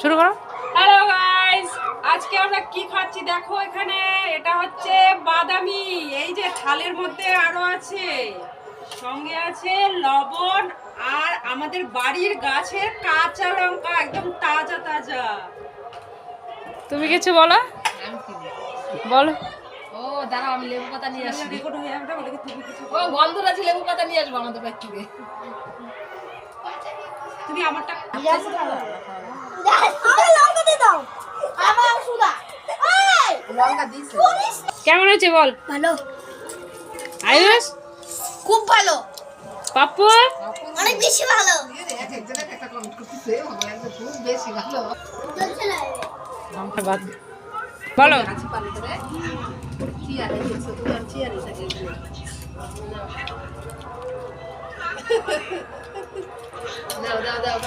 শুরু করো। Hello guys, আজকে আমরা কি খাচ্ছি দেখো। এখানে এটা হচ্ছে বাদামি, এই যে থালের মধ্যে আরো আছে, সঙ্গে আছে লবণ আর আমাদের বাড়ির গাছের কাঁচা লঙ্কা, একদম তাজা তাজা। তুমি কিছু বলো, বলো। ও দাঁড়াও, আমি লেবু পাতা নিয়ে আসি। রেকর্ড হয়ে যাবে, ওটাকে তুমি কিছু ও গন্ধর আছে, লেবু পাতা নিয়ে আসবো আমাদের বাড়ি থেকে। তুমি আমারটা লঙ্কা দিয়ে দাও। আমার সুদা লঙ্কা দিয়েছে। কেমন হয়েছে বল। ভালো, আয়ুষ, খুব ভালো, পাপ্পু, অনেক বেশি ভালো। একজনের একটা কমেন্ট করতেছে, আমার একদম খুব বেশি ভালো। বলো। আছে পানি করে চিয়ারে দিয়েছে, তুমি আর চিয়ারে থাকে। দাও দাও দাও।